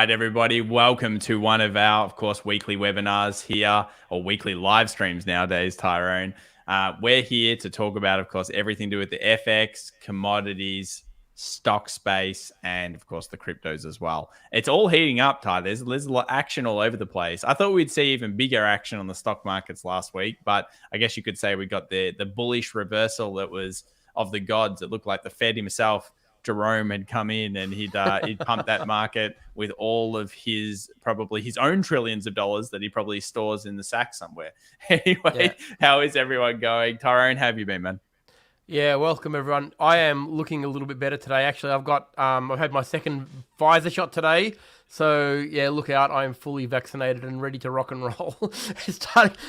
right, everybody. Welcome to one of our, of course, weekly webinars here, or weekly live streams nowadays, Tyrone. We're here to talk about, of course, everything to do with the FX, commodities, stock space, and, of course, the cryptos as well. It's all heating up, Ty. There's a lot of action all over the place. I thought we'd see even bigger action on the stock markets last week, but I guess you could say we got the bullish reversal that was of the gods. It looked like the Fed himself, Jerome, had come in and he'd pumped that market with all of probably his own trillions of dollars that he probably stores in the sack somewhere. Anyway, How is everyone going? Tyrone, how have you been, man? Yeah, welcome everyone. I am looking a little bit better today. Actually, I've had my second Pfizer shot today. So yeah, look out. I am fully vaccinated and ready to rock and roll.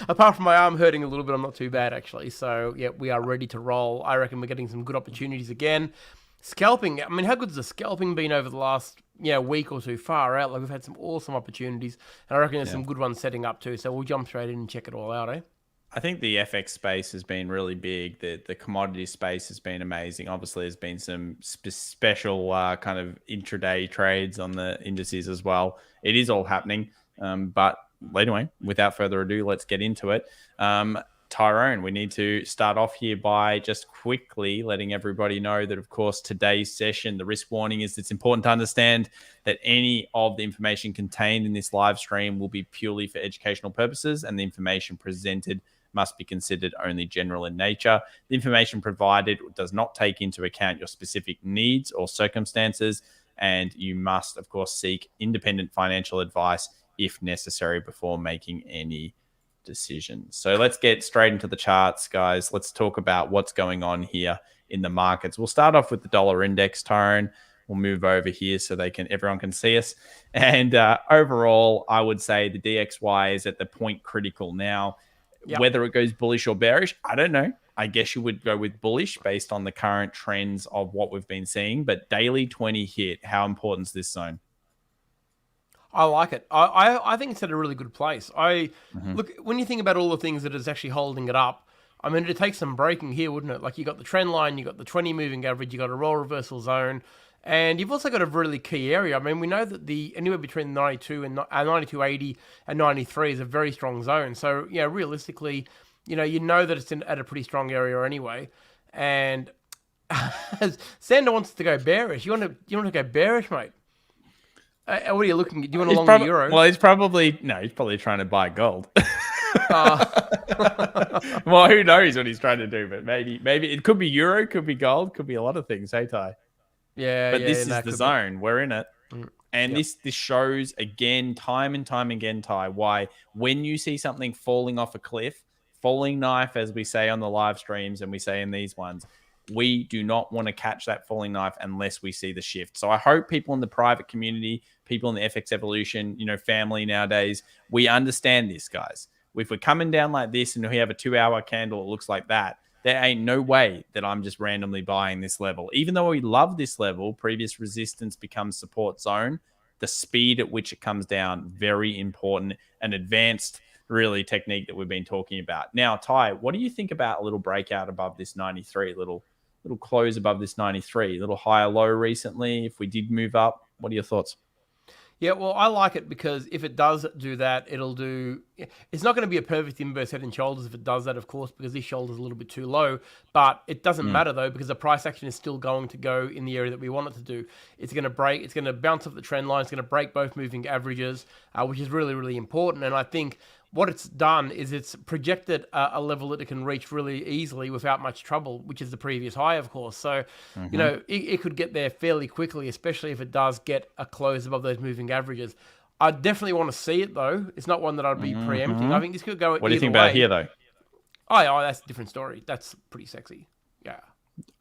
Apart from my arm hurting a little bit, I'm not too bad actually. So yeah, we are ready to roll. I reckon we're getting some good opportunities again. Scalping, I mean, how good has the scalping been over the last week or two? Far out. Like, we've had some awesome opportunities, and I reckon there's some good ones setting up too. So we'll jump straight in and check it all out, eh? I think the FX space has been really big. The commodity space has been amazing. Obviously, there's been some special kind of intraday trades on the indices as well. It is all happening. But anyway, without further ado, let's get into it. Tyrone, we need to start off here by just quickly letting everybody know that, of course, today's session, the risk warning is it's important to understand that any of the information contained in this live stream will be purely for educational purposes, and the information presented must be considered only general in nature. The information provided does not take into account your specific needs or circumstances, and you must, of course, seek independent financial advice if necessary before making any decisions. So let's get straight into the charts, guys. Let's talk about what's going on here in the markets. We'll start off with the dollar index, Tyrone. We'll move over here so everyone can see us. And overall, I would say the DXY is at the point critical now. Yep. Whether it goes bullish or bearish, I don't know. I guess you would go with bullish based on the current trends of what we've been seeing. But daily 20 hit, how important is this zone? I like it. I think it's at a really good place. Look, when you think about all the things that is actually holding it up, I mean, it takes some breaking here, wouldn't it? Like, you got the trend line, you got the 20 moving average, you got a roll reversal zone, and you've also got a really key area. I mean, we know that anywhere between 92 and 92.80 and 93 is a very strong zone. So yeah, realistically, you know that it's at a pretty strong area anyway. And Sander wants to go bearish. You want to go bearish, mate? What are you looking at? Do you want to long the euro? Well, he's probably trying to buy gold. Well, who knows what he's trying to do? But maybe it could be euro, could be gold, could be a lot of things. Hey, Ty. Yeah, but this is the zone. We're in it, and this shows again, time and time again, Ty, why when you see something falling off a cliff, falling knife, as we say on the live streams, and we say in these ones, we do not want to catch that falling knife unless we see the shift. So I hope people in the private community, people in the FX Evolution, family nowadays, we understand this, guys. If we're coming down like this and we have a 2-hour candle, it looks like that, there ain't no way that I'm just randomly buying this level. Even though we love this level, previous resistance becomes support zone. The speed at which it comes down, very important, an advanced really technique that we've been talking about. Now, Ty, what do you think about a little breakout above this 93, little close above this 93, little higher low recently? If we did move up, what are your thoughts? Yeah, well, I like it because if it does do that, it's not going to be a perfect inverse head and shoulders if it does that, of course, because this shoulder's a little bit too low. But it doesn't matter, though, because the price action is still going to go in the area that we want it to do. It's going to bounce off the trend line. It's going to break both moving averages, which is really, really important. And I think what it's done is it's projected a level that it can reach really easily without much trouble, which is the previous high, of course. So, it could get there fairly quickly, especially if it does get a close above those moving averages. I definitely want to see it, though. It's not one that I'd be preempting. I think this could go either way. What do you think about here, though? Oh, that's a different story. That's pretty sexy. Yeah.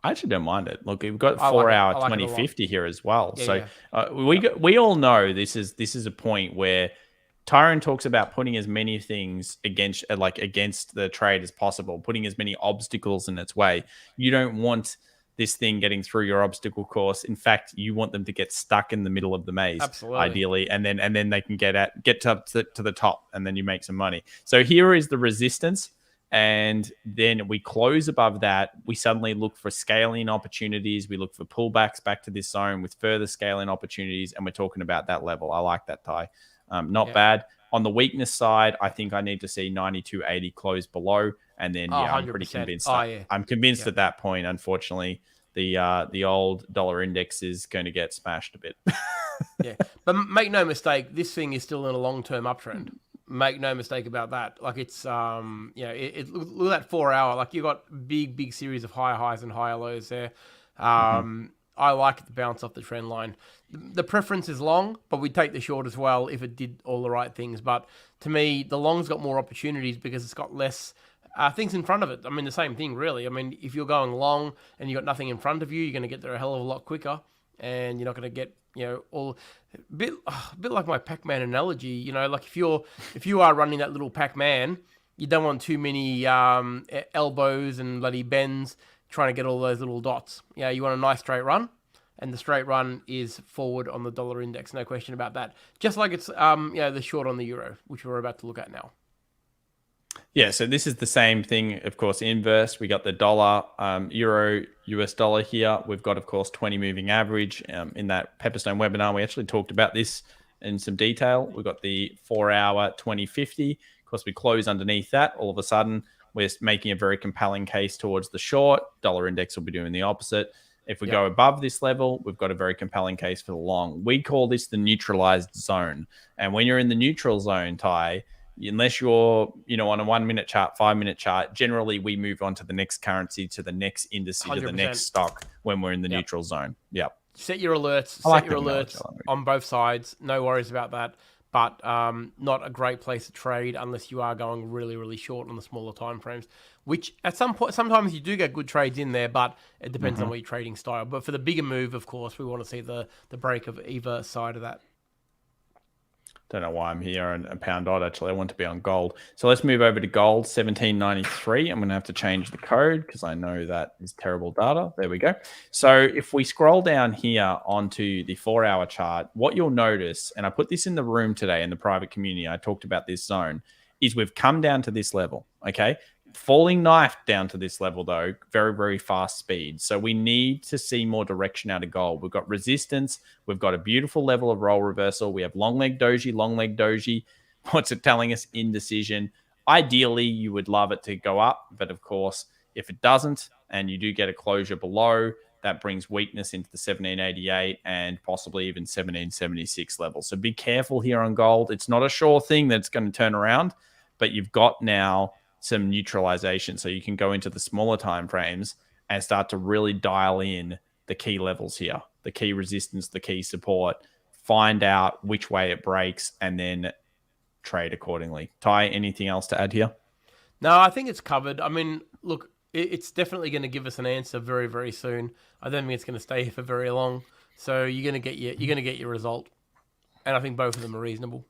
I actually don't mind it. Look, we've got 4-hour 2050 here as well. We all know this is a point where Tyrone talks about putting as many things against the trade as possible, putting as many obstacles in its way. You don't want this thing getting through your obstacle course. In fact, you want them to get stuck in the middle of the maze, absolutely, ideally, and then they can get to the top, and then you make some money. So here is the resistance. And then we close above that. We suddenly look for scaling opportunities. We look for pullbacks back to this zone with further scaling opportunities. And we're talking about that level. I like that, Ty. Not bad. On the weakness side, I think I need to see 92.80 close below. And then, I'm pretty convinced. I'm convinced at that point, unfortunately, the old dollar index is going to get smashed a bit. But make no mistake, this thing is still in a long-term uptrend. Make no mistake about that. Like it's, look at that 4 hour. Like you got big series of higher highs and higher lows there. I like it to bounce off the trend line. The preference is long, but we take the short as well if it did all the right things. But to me, the long's got more opportunities because it's got less things in front of it. I mean, the same thing, really. I mean, if you're going long and you've got nothing in front of you, you're going to get there a hell of a lot quicker, and you're not going to get, all a bit like my Pac-Man analogy. Like if you are running that little Pac-Man, you don't want too many elbows and bloody bends trying to get all those little dots. You want a nice straight run, and the straight run is forward on the dollar index, no question about that. Just like it's the short on the euro, which we're about to look at now. Yeah, so this is the same thing, of course, inverse. We got the dollar, euro, US dollar here. We've got, of course, 20 moving average. In that Pepperstone webinar, we actually talked about this in some detail. We've got the 4 hour 2050. Of course, we close underneath that. All of a sudden, we're making a very compelling case towards the short. Dollar index will be doing the opposite. If we go above this level, we've got a very compelling case for the long. We call this the neutralized zone. And when you're in the neutral zone, Ty, unless you're, on a 1 minute chart, 5 minute chart, generally we move on to the next currency, to the next indice, 100%. To the next stock when we're in the neutral zone. Set your alerts. Set your alerts on both sides. No worries about that. But not a great place to trade unless you are going really, really short on the smaller time frames, which at some point, sometimes you do get good trades in there, but it depends on what your trading style. But for the bigger move, of course, we want to see the break of either side of that. Don't know why I'm here on a pound odd. Actually, I want to be on gold. So let's move over to gold, 1793. I'm going to have to change the code because I know that is terrible data. There we go. So if we scroll down here onto the 4 hour chart, what you'll notice, and I put this in the room today in the private community, I talked about this zone, is we've come down to this level, okay? Falling knife down to this level, though, very, very fast speed. So we need to see more direction out of gold. We've got resistance. We've got a beautiful level of roll reversal. We have long leg doji. What's it telling us? Indecision. Ideally, you would love it to go up. But of course, if it doesn't and you do get a closure below, that brings weakness into the 1788 and possibly even 1776 level. So be careful here on gold. It's not a sure thing that's going to turn around, but you've got now some neutralization, so you can go into the smaller time frames and start to really dial in the key levels here, the key resistance, the key support, find out which way it breaks, and then trade accordingly. Ty, anything else to add here? No, I think it's covered. I mean, look, it's definitely going to give us an answer very, very soon. I don't think it's going to stay here for very long. So you're going to get your result, and I think both of them are reasonable.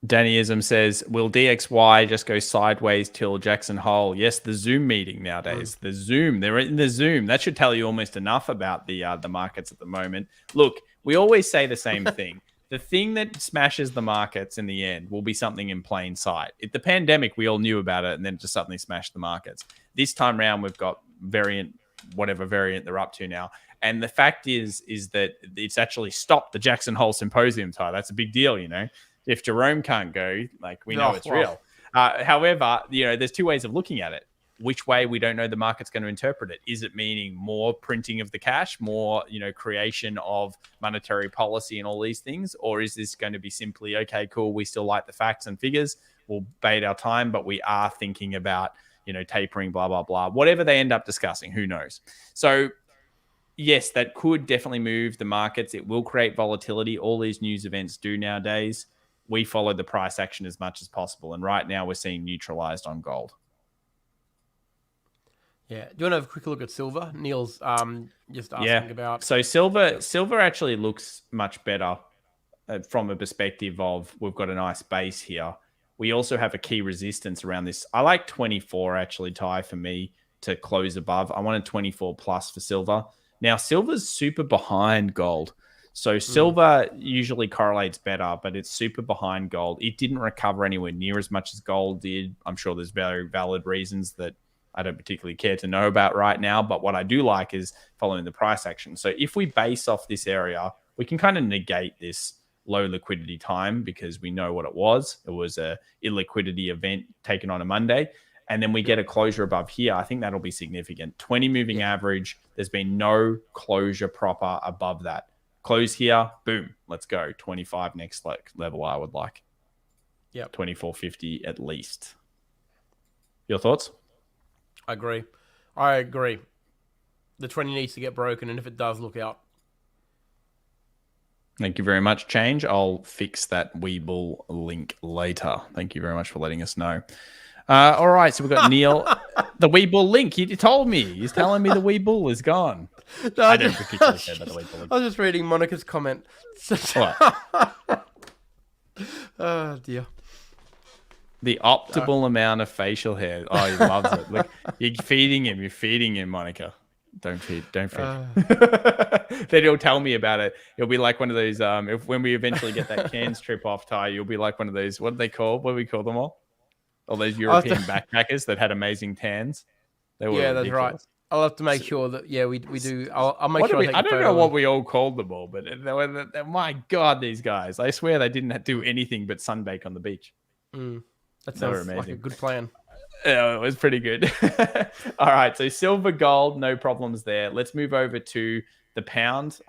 Dannyism says, will DXY just go sideways till Jackson Hole? Yes, the Zoom meeting nowadays. The Zoom. They're in the Zoom. That should tell you almost enough about the markets at the moment. Look, we always say the same thing. The thing that smashes the markets in the end will be something in plain sight. The pandemic, we all knew about it, and then it just suddenly smashed the markets. This time around, we've got whatever variant they're up to now. And the fact is that it's actually stopped the Jackson Hole Symposium, Ty. That's a big deal, If Jerome can't go, we know it's real. However, there's two ways of looking at it. Which way, we don't know the market's going to interpret it. Is it meaning more printing of the cash, more, creation of monetary policy and all these things? Or is this going to be simply, okay, cool, we still like the facts and figures, we'll bait our time, but we are thinking about, tapering, blah, blah, blah. Whatever they end up discussing, who knows? So yes, that could definitely move the markets. It will create volatility. All these news events do nowadays. We follow the price action as much as possible. And right now we're seeing neutralized on gold. Yeah. Do you want to have a quick look at silver? Neil's just asking about. So silver actually looks much better from a perspective of we've got a nice base here. We also have a key resistance around this. I like 24 actually, Ty, for me to close above. I wanted 24 plus for silver. Now, silver's super behind gold. So silver usually correlates better, but it's super behind gold. It didn't recover anywhere near as much as gold did. I'm sure there's very valid reasons that I don't particularly care to know about right now. But what I do like is following the price action. So if we base off this area, we can kind of negate this low liquidity time because we know what it was. It was a illiquidity event taken on a Monday. And then we get a closure above here. I think that'll be significant. 20 moving average. There's been no closure proper above that. Close here, boom, let's go. 25 next level, I would like. Yeah. 24.50 at least. Your thoughts? I agree. The 20 needs to get broken, and if it does, look out. Thank you very much, Change. I'll fix that Webull link later. Thank you very much for letting us know. All right, so we've got Neil. The Webull link, he told me. He's telling me the Webull is gone. No, I don't particularly care about the Webull link. I was just reading Monica's comment. What? Oh, dear. The optimal amount of facial hair. Oh, he loves it. Look, you're feeding him, Monica. Don't feed. Then he'll tell me about it. He'll be like one of those, when we eventually get that Cairns trip off, Ty, you'll be like one of those, what do they call? What do we call them all? All those European backpackers that had amazing tans. They were that's right. I'll have to make sure that, we do. I'll make sure I don't know what we all called them all, but my God, these guys. I swear they didn't do anything but sunbake on the beach. That sounds like a good plan. Yeah, it was pretty good. All right, so silver, gold, no problems there. Let's move over to the pound.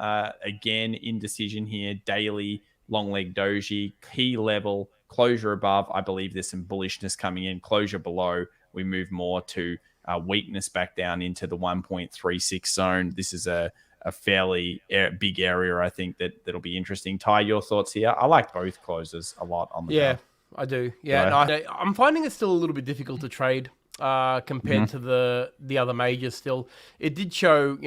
Again, indecision here. Daily, long leg doji, key level, closure above. I believe there's some bullishness coming in. Closure below, we move more to weakness back down into the 1.36 zone. This is a fairly big area, I think, that'll be interesting. Ty, your thoughts here? I like both closes a lot on the pound. I do. Yeah, no, I'm finding it still a little bit difficult to trade compared to the other majors. Still, it did show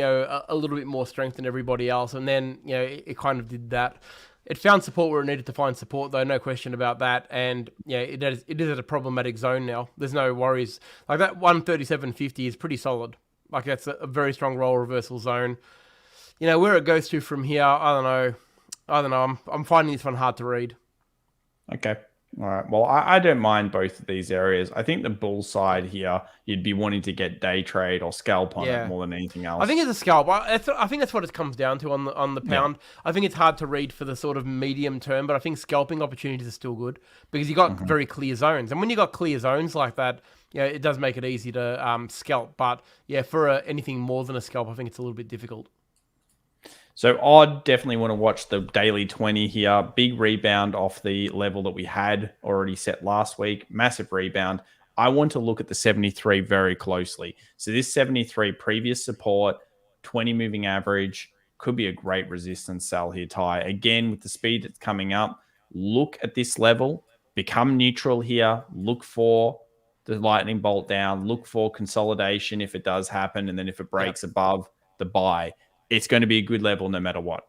a little bit more strength than everybody else, and then it kind of did that. It found support where it needed to find support, though, no question about that. And it is at a problematic zone now. There's no worries. Like that 137.50 is pretty solid. Like that's a very strong role reversal zone. Where it goes to from here, I don't know. I'm finding this one hard to read. Okay. All right. Well, I don't mind both of these areas. I think the bull side here, you'd be wanting to get day trade or scalp on it more than anything else. I think it's a scalp. I think that's what it comes down to on the pound. Yeah. I think it's hard to read for the sort of medium term, but I think scalping opportunities are still good because you got very clear zones. And when you got clear zones like that, it does make it easy to scalp. But for anything more than a scalp, I think it's a little bit difficult. So I'd definitely want to watch the daily 20 here. Big rebound off the level that we had already set last week. Massive rebound. I want to look at the 73 very closely. So this 73 previous support, 20 moving average, could be a great resistance sell here, Ty. Again, with the speed that's coming up, look at this level, become neutral here, look for the lightning bolt down, look for consolidation if it does happen, and then if it breaks above, the buy. It's going to be a good level no matter what.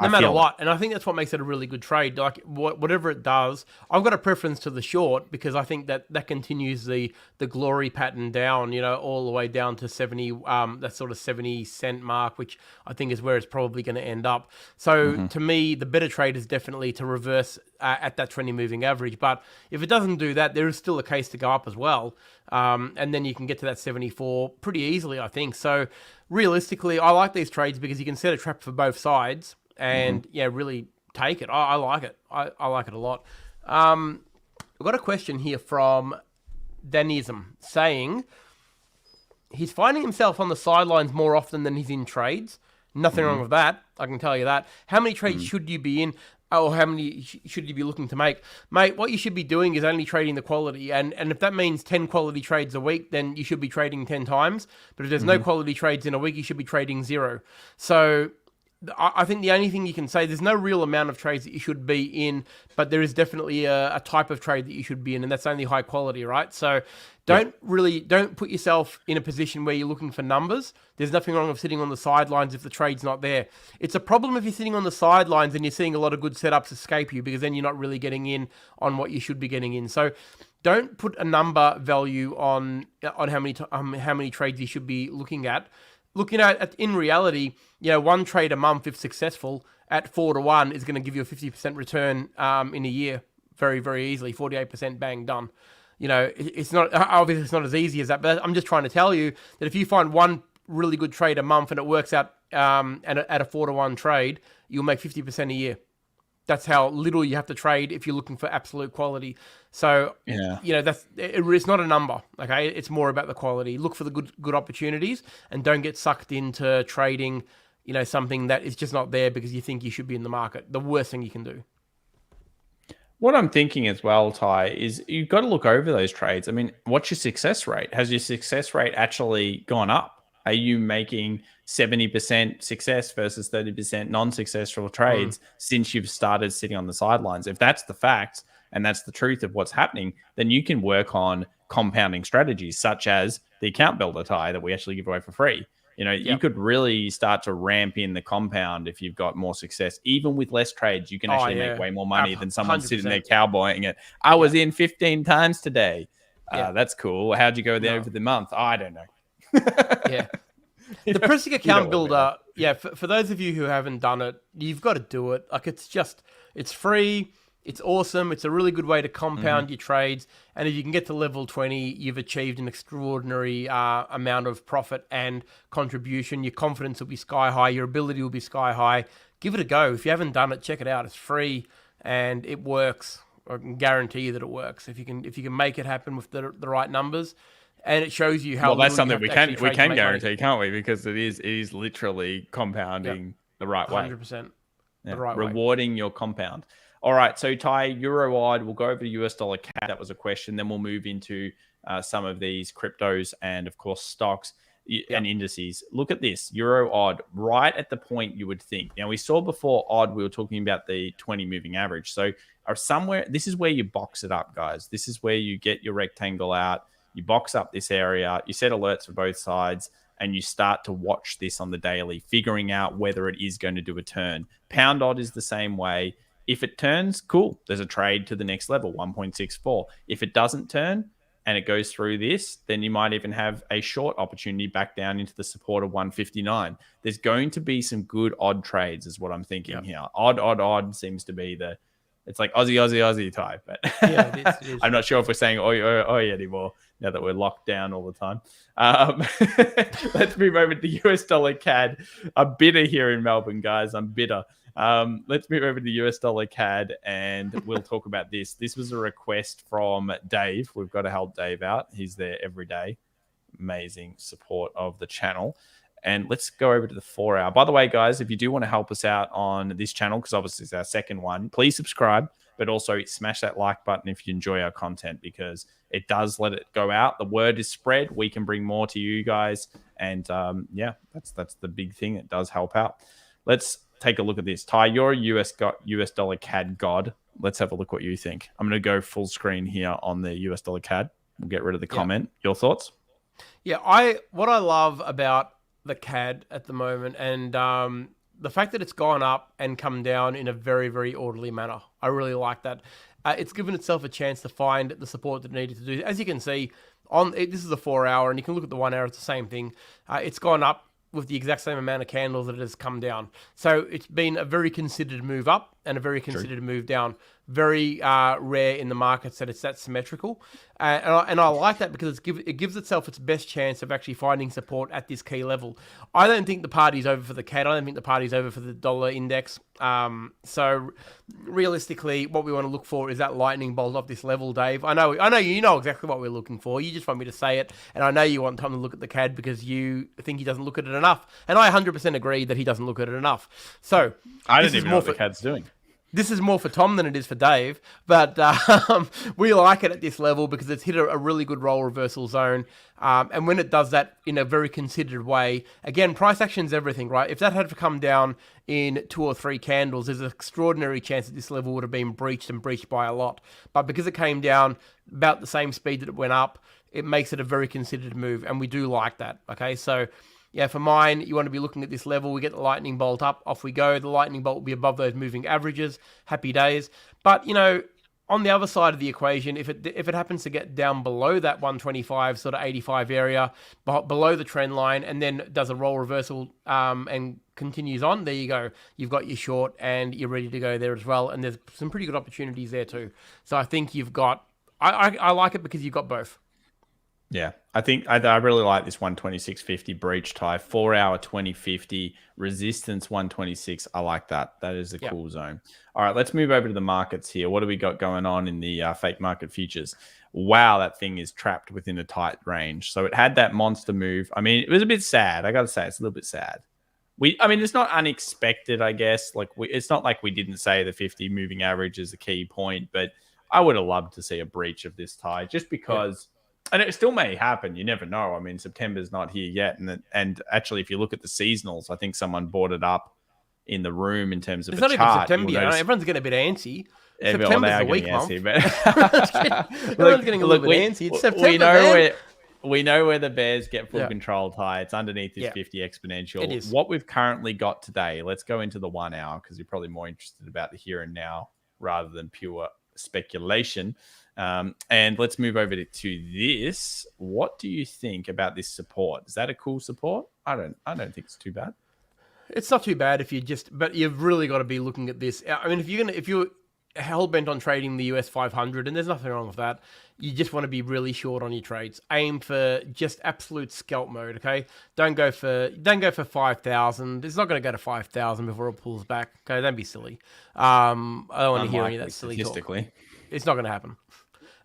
No matter what. And I think that's what makes it a really good trade. Like whatever it does, I've got a preference to the short because I think that continues the glory pattern down, all the way down to 70, that sort of 70 cent mark, which I think is where it's probably going to end up. So to me, the better trade is definitely to reverse at that 20 moving average. But if it doesn't do that, there is still a case to go up as well. And then you can get to that 74 pretty easily, I think. So realistically, I like these trades because you can set a trap for both sides. And really take it. I like it. I like it a lot. I've got a question here from Danism saying he's finding himself on the sidelines more often than he's in trades. Nothing wrong with that. I can tell you that. How many trades should you be in? Or how many should you be looking to make? Mate, what you should be doing is only trading the quality. And if that means 10 quality trades a week, then you should be trading 10 times. But if there's no quality trades in a week, you should be trading 0. So I think the only thing you can say, there's no real amount of trades that you should be in, but there is definitely a type of trade that you should be in, and that's only high quality, right? So don't put yourself in a position where you're looking for numbers. There's nothing wrong with sitting on the sidelines if the trade's not there. It's a problem if you're sitting on the sidelines and you're seeing a lot of good setups escape you because then you're not really getting in on what you should be getting in. So don't put a number value on how many trades you should be looking at. Looking at in reality, one trade a month if successful, at 4-1 is going to give you a 50% return in a year very, very easily. 48% bang done. You know, it's not, obviously it's not as easy as that, but I'm just trying to tell you that if you find one really good trade a month and it works out at a 4-1 trade, you'll make 50% a year. That's how little you have to trade if you're looking for absolute quality. So, Yeah. you know, it's not a number, okay? It's more about the quality. Look for the good opportunities and don't get sucked into trading, you know, something that is just not there because you think you should be in the market. The worst thing you can do. What I'm thinking as well, Ty, is you've got to look over those trades. I mean, what's your success rate? Has your success rate actually gone up? Are you making 70% success versus 30% non-successful trades since you've started sitting on the sidelines? If that's the fact and that's the truth of what's happening, then you can work on compounding strategies such as the account builder, Ty, that we actually give away for free. You know, you could really start to ramp in the compound if you've got more success. Even with less trades, you can actually make way more money than someone 100%. sitting there cowboying it. I was in 15 times today. That's cool. How'd you go there over the month? I don't know. Yeah. The pressing account builder, for those of you who haven't done it, you've got to do it. Like, it's free. It's awesome. It's a really good way to compound your trades. And if you can get to level 20, you've achieved an extraordinary amount of profit and contribution. Your confidence will be sky high. Your ability will be sky high. Give it a go. If you haven't done it, check it out. It's free and it works. I can guarantee you that it works. If you can make it happen with the right numbers. And it shows you how. Well, that's something we can guarantee, can't we? Because it is literally compounding the right way. 100%. The right way. Rewarding your compound. All right, so Ty, Euro-wide, we'll go over to US dollar CAD. That was a question. Then we'll move into some of these cryptos and, of course, stocks and indices. Look at this, Euro-odd, right at the point you would think. Now, we saw before odd, we were talking about the 20 moving average. So somewhere, this is where you box it up, guys. This is where you get your rectangle out. You box up this area. You set alerts for both sides. And you start to watch this on the daily, figuring out whether it is going to do a turn. Pound odd is the same way. If it turns, cool. There's a trade to the next level, 1.64. If it doesn't turn and it goes through this, then you might even have a short opportunity back down into the support of 159. There's going to be some good odd trades is what I'm thinking here. Odd seems to be it's like Aussie type. But it is. I'm not sure if we're saying oi anymore now that we're locked down all the time. Let's move over to the US dollar CAD. I'm bitter here in Melbourne, guys. I'm bitter. Let's move over to the US dollar CAD and we'll talk about this. This was a request from Dave. We've got to help Dave out. He's there every day. Amazing support of the channel. And let's go over to the 4 hour. By the way, guys, if you do want to help us out on this channel, because obviously it's our second one, please subscribe, but also smash that like button if you enjoy our content, because it does let it go out. The word is spread. We can bring more to you guys. And that's the big thing. It does help out. Let's take a look at this. Ty, you're a US dollar CAD god. Let's have a look what you think. I'm going to go full screen here on the US dollar CAD. We'll get rid of the comment. Your thoughts? Yeah, what I love about the CAD at the moment and the fact that it's gone up and come down in a very, very orderly manner. I really like that. It's given itself a chance to find the support that it needed to do. As you can see, this is a 4 hour, and you can look at the 1 hour, it's the same thing. It's gone up with the exact same amount of candles that it has come down. So it's been a very considered move up and a very considered move down. Very rare in the markets that it's that symmetrical. And I like that because it gives itself its best chance of actually finding support at this key level. I don't think the party's over for the CAD. I don't think the party's over for the dollar index. So realistically, what we want to look for is that lightning bolt off this level, Dave. I know you know exactly what we're looking for. You just want me to say it. And I know you want Tom to look at the CAD because you think he doesn't look at it enough. And I 100% agree that he doesn't look at it enough. So I don't even know what the CAD's doing. This is more for Tom than it is for Dave, but we like it at this level because it's hit a really good role reversal zone. And when it does that in a very considered way, again, price action is everything, right? If that had to come down in 2 or 3 candles, there's an extraordinary chance that this level would have been breached and breached by a lot. But because it came down about the same speed that it went up, it makes it a very considered move. And we do like that, okay? So yeah, for mine, you want to be looking at this level. We get the lightning bolt up, off we go. The lightning bolt will be above those moving averages. Happy days. But, you know, on the other side of the equation, if it happens to get down below that 125 sort of 85 area, below the trend line, and then does a roll reversal and continues on, there you go. You've got your short and you're ready to go there as well. And there's some pretty good opportunities there too. So I think you've got. I like it because you've got both. Yeah, I think I really like this 126.50 breach tie, 4 hour 2050 resistance 126. I like that. That is a cool zone. All right, let's move over to the markets here. What do we got going on in the fake market futures? Wow, that thing is trapped within a tight range. So it had that monster move. I mean, it was a bit sad. I got to say, it's a little bit sad. I mean, it's not unexpected, I guess. Like it's not like we didn't say the 50 moving average is a key point, but I would have loved to see a breach of this tie just because. Yeah. And it still may happen. You never know. I mean, September's not here yet. And actually, if you look at the seasonals, I think someone brought it up in the room in terms of it's a not chart. Even September yet. Everyone's getting a bit antsy. September's a weak month. Everyone's getting a little bit antsy. It's September, we know where the bears get full controlled high. It's underneath this 50 exponential. It is. What we've currently got today, let's go into the 1 hour because you're probably more interested about the here and now rather than pure speculation. And let's move over to this. What do you think about this support? Is that a cool support? I don't think it's too bad. It's not too bad but you've really got to be looking at this. I mean, if you're hell bent on trading the US 500, and there's nothing wrong with that, you just want to be really short on your trades. Aim for just absolute scalp mode. Okay, don't go for 5,000. It's not going to go to 5,000 before it pulls back. Okay, don't be silly. I don't want to hear any of that silly talk. It's not going to happen.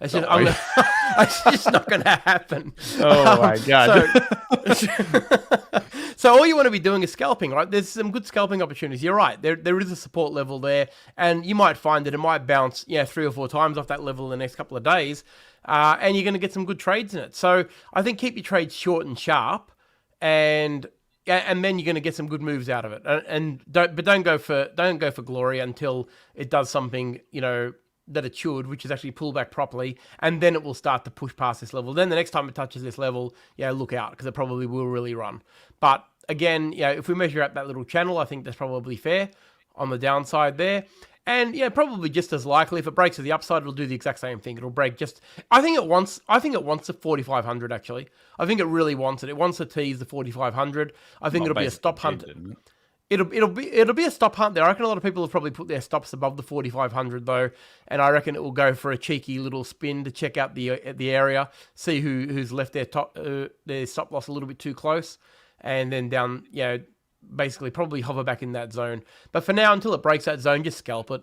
It's just not going to happen. Oh my God. So all you want to be doing is scalping, right? There's some good scalping opportunities. You're right. There is a support level there, and you might find that it might bounce 3 or 4 times off that level in the next couple of days, and you're going to get some good trades in it. So I think keep your trades short and sharp, and then you're going to get some good moves out of it. And don't go for glory until it does something, that it should, which is actually pull back properly, and then it will start to push past this level. Then the next time it touches this level, look out, because it probably will really run. But again, if we measure out that little channel, I think that's probably fair on the downside there. And probably just as likely, if it breaks to the upside, it'll do the exact same thing. It'll break I think it wants the 4,500 actually. I think it really wants it. It wants to tease the 4,500. I think it'll be a stop hunt. It'll be a stop hunt there. I reckon a lot of people have probably put their stops above the 4,500 though, and I reckon it will go for a cheeky little spin to check out the area, see who's left their stop loss a little bit too close, and then down, basically probably hover back in that zone. But for now, until it breaks that zone, just scalp it.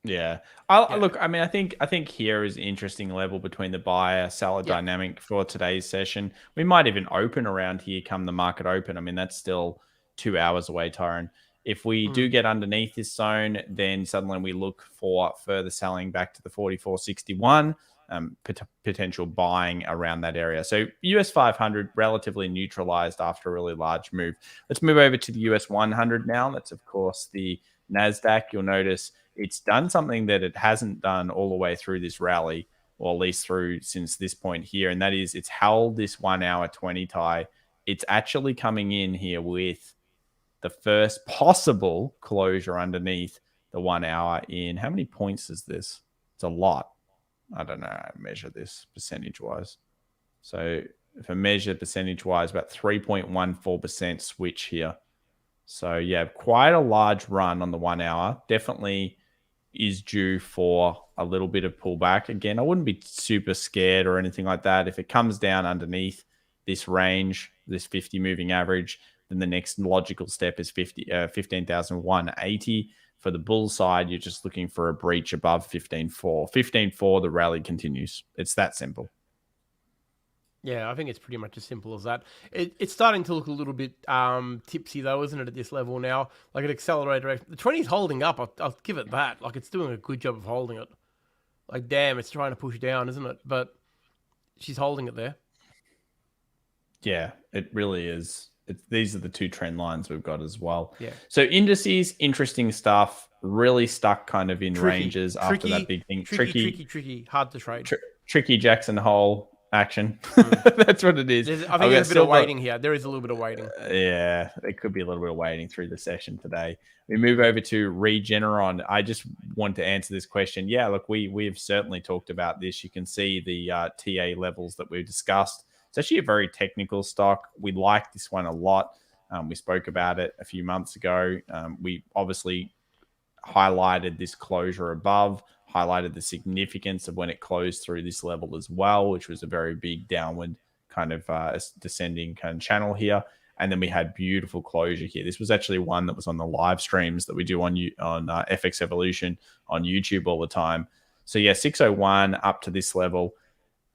Yeah. Look, I mean, I think here is an interesting level between the buyer-seller dynamic for today's session. We might even open around here come the market open. I mean, that's still 2 hours away, Tyron. If we do get underneath this zone, then suddenly we look for further selling back to the 44.61, potential buying around that area. So US 500 relatively neutralized after a really large move. Let's move over to the US 100 now. That's, of course, the Nasdaq. You'll notice it's done something that it hasn't done all the way through this rally, or at least through since this point here, and that is it's held this 1 hour 20 tie. It's actually coming in here with the first possible closure underneath the 1 hour in how many points is this? It's a lot. I don't know how to measure this percentage-wise. So if I measure percentage-wise, about 3.14% switch here. So yeah, quite a large run on the 1 hour. Definitely is due for a little bit of pullback. Again, I wouldn't be super scared or anything like that. If it comes down underneath this range, this 50 moving average, then the next logical step is 15,180. For the bull side, you're just looking for a breach above 15.4. 15.4, the rally continues. It's that simple. Yeah, I think it's pretty much as simple as that. It's starting to look a little bit tipsy, though, isn't it, at this level now? Like an accelerator. The 20 is holding up. I'll give it that. Like, it's doing a good job of holding it. Like, damn, it's trying to push down, isn't it? But she's holding it there. Yeah, it really is. These are the two trend lines we've got as well. Yeah. So indices, interesting stuff. Really stuck kind of in ranges after that big thing. Tricky. Hard to trade. Tricky Jackson Hole. action. Mm. That's what it is. I think there's a bit of waiting here. There is a little bit of waiting. Yeah, it could be a little bit of waiting through the session today. We move over to Regeneron. I just want to answer this question. Yeah, look, we've certainly talked about this. You can see the TA levels that we've discussed. It's actually a very technical stock. We like this one a lot. We spoke about it a few months ago. We obviously highlighted this closure above, highlighted the significance of when it closed through this level as well, which was a very big downward kind of descending kind of channel here. And then we had beautiful closure here. This was actually one that was on the live streams that we do on FX Evolution on YouTube all the time. So yeah, 601 up to this level.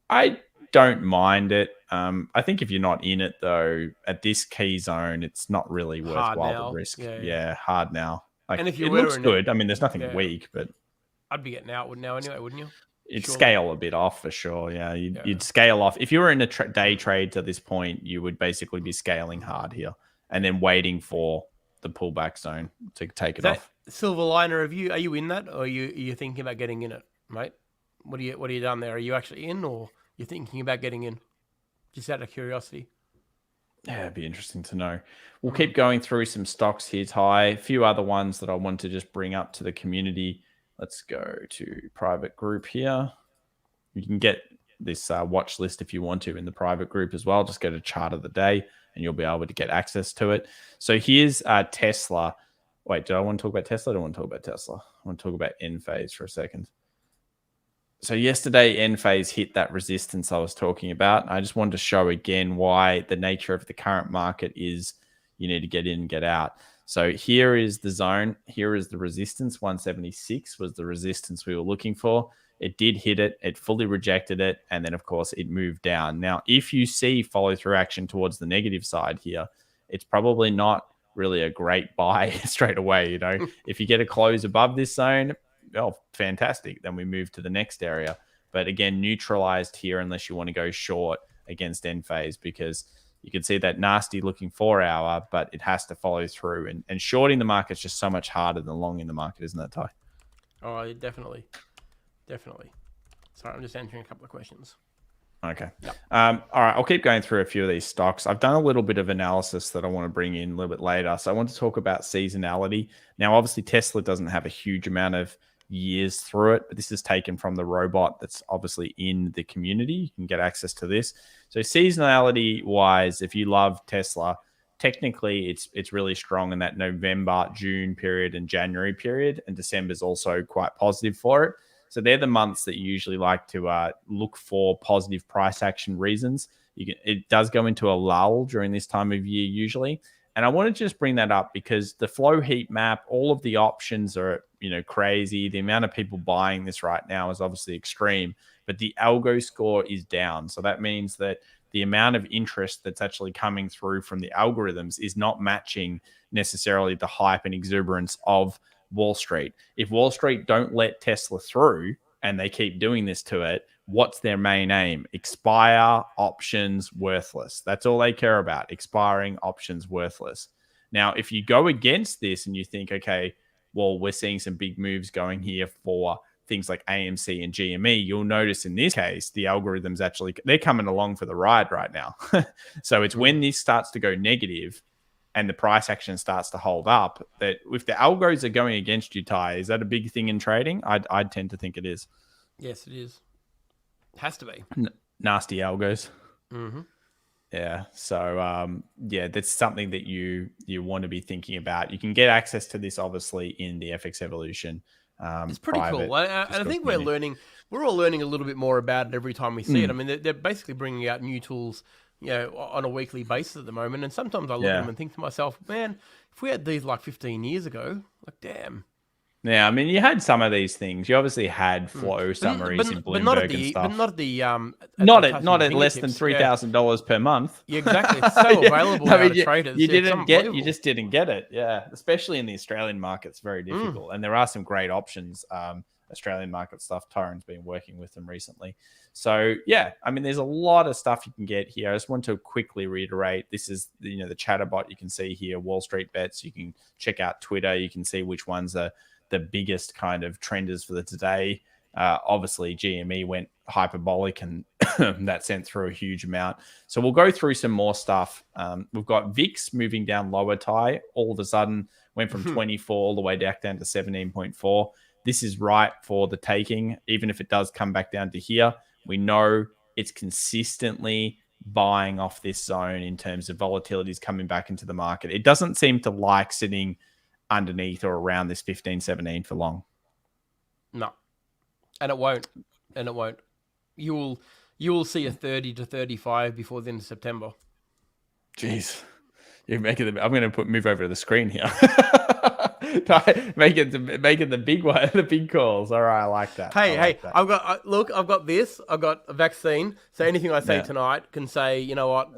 I don't mind it. I think if you're not in it though, at this key zone, it's not really worthwhile the risk. Yeah, hard now. Like, and if you it looks good. I mean, there's nothing weak, but I'd be getting out now anyway, wouldn't you? It'd scale a bit off for sure. Yeah, you'd scale off. If you were in a day trade to this point, you would basically be scaling hard here and then waiting for the pullback zone to take it off. Silver liner of you, are you in that, or are you thinking about getting in it, mate? What are you done there? Are you actually in, or you're thinking about getting in? Just out of curiosity. Yeah, it'd be interesting to know. We'll keep going through some stocks here, Ty. A few other ones that I want to just bring up to the community. Let's go to private group here. You can get this watch list if you want to in the private group as well. Just go to chart of the day and you'll be able to get access to it. So here's Tesla. Wait, do I want to talk about Tesla? I don't want to talk about Tesla. I want to talk about Enphase for a second. So yesterday, Enphase hit that resistance I was talking about. I just wanted to show again why the nature of the current market is you need to get in and get out. So here is the zone. Here is the resistance. 176 was the resistance we were looking for. It did hit it. It fully rejected it. And then, of course, it moved down. Now, if you see follow-through action towards the negative side here, it's probably not really a great buy straight away. You know, if you get a close above this zone, oh, fantastic. Then we move to the next area. But again, neutralized here unless you want to go short against Enphase, because you can see that nasty looking 4 hour, but it has to follow through. And shorting the market is just so much harder than longing the market, isn't it, Ty? Oh, definitely. Definitely. Sorry, I'm just answering a couple of questions. Okay. Yep. All right. I'll keep going through a few of these stocks. I've done a little bit of analysis that I want to bring in a little bit later. So I want to talk about seasonality. Now, obviously, Tesla doesn't have a huge amount of years through it, but this is taken from the robot that's obviously in the community. You can get access to this. So seasonality wise, if you love Tesla, technically it's really strong in that November, June period and January period, and December is also quite positive for it. So they're the months that you usually like to look for positive price action reasons. It does go into a lull during this time of year usually. And I want to just bring that up because the flow heat map, all of the options are, crazy. The amount of people buying this right now is obviously extreme, but the algo score is down. So that means that the amount of interest that's actually coming through from the algorithms is not matching necessarily the hype and exuberance of Wall Street. If Wall Street don't let Tesla through and they keep doing this to it, what's their main aim? Expire, options, worthless. That's all they care about. Expiring, options, worthless. Now, if you go against this and you think, okay, well, we're seeing some big moves going here for things like AMC and GME, you'll notice in this case, the algorithms actually, they're coming along for the ride right now. So it's when this starts to go negative and the price action starts to hold up, that if the algos are going against you, Ty, is that a big thing in trading? I'd tend to think it is. Yes, it is. It has to be. Nasty algos. Mm-hmm. Yeah. So, that's something that you want to be thinking about. You can get access to this, obviously, in the FX Evolution. It's pretty cool. And I think we're all learning a little bit more about it every time we see it. I mean, they're basically bringing out new tools, on a weekly basis at the moment. And sometimes I look at them and think to myself, man, if we had these like 15 years ago, like, damn. Yeah, I mean, you had some of these things. You obviously had flow summaries in Bloomberg and stuff. But not at less than $3,000 per month. Yeah, exactly. It's so available now to traders. You just didn't get it. Yeah, especially in the Australian market, it's very difficult. And there are some great options. Australian market stuff. Tyron's been working with them recently. So yeah, I mean, there's a lot of stuff you can get here. I just want to quickly reiterate. This is the Chatterbot you can see here. Wall Street Bets. You can check out Twitter. You can see which ones are the biggest kind of trenders for the today. Obviously, GME went hyperbolic, and that sent through a huge amount. So we'll go through some more stuff. We've got VIX moving down lower, tie. All of a sudden, went from 24 all the way down to 17.4. This is right for the taking, even if it does come back down to here. We know it's consistently buying off this zone in terms of volatilities coming back into the market. It doesn't seem to like sitting underneath or around this 15-17 for long. No. And it won't. You will see a 30 to 35 before the end of September. Jeez. You're making I'm going to move over to the screen here. make it the big one, the big calls. All right, I like that. Hey, I've got this. I've got a vaccine. So anything I say tonight can say, you know what,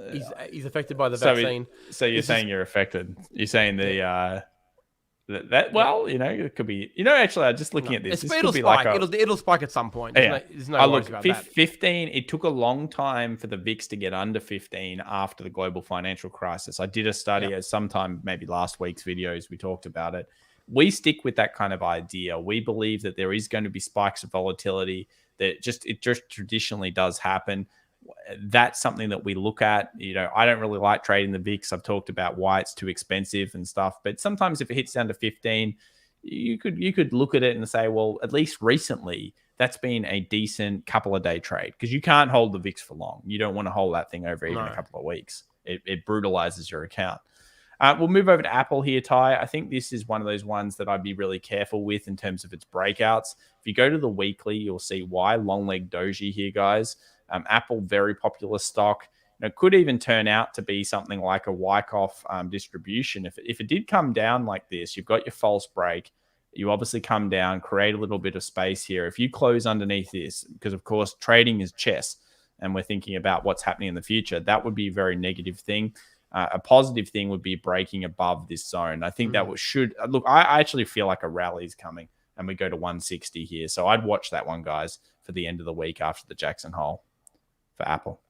he's affected by the vaccine. So you're saying you're affected. You're saying well, it could be. Actually, I'm just looking at this. It'll spike. It'll spike at some point. There's no worries about that. 15. It took a long time for the VIX to get under 15 after the global financial crisis. I did a study at sometime, maybe last week's videos. We talked about it. We stick with that kind of idea. We believe that there is going to be spikes of volatility. It just traditionally does happen. That's something that we look at. I don't really like trading the VIX. I've talked about why it's too expensive and stuff. But sometimes if it hits down to 15, you could look at it and say, well, at least recently, that's been a decent couple of day trade, because you can't hold the VIX for long. You don't want to hold that thing over even a couple of weeks. It brutalizes your account. We'll move over to Apple here, Ty. I think this is one of those ones that I'd be really careful with in terms of its breakouts. If you go to the weekly, you'll see why. Long leg doji here, guys. Apple, very popular stock. Could even turn out to be something like a Wyckoff distribution. If it did come down like this, you've got your false break. You obviously come down, create a little bit of space here. If you close underneath this, because of course trading is chess, and we're thinking about what's happening in the future, that would be a very negative thing. A positive thing would be breaking above this zone. I think that should look. I actually feel like a rally is coming, and we go to 160 here. So I'd watch that one, guys, for the end of the week after the Jackson Hole for Apple.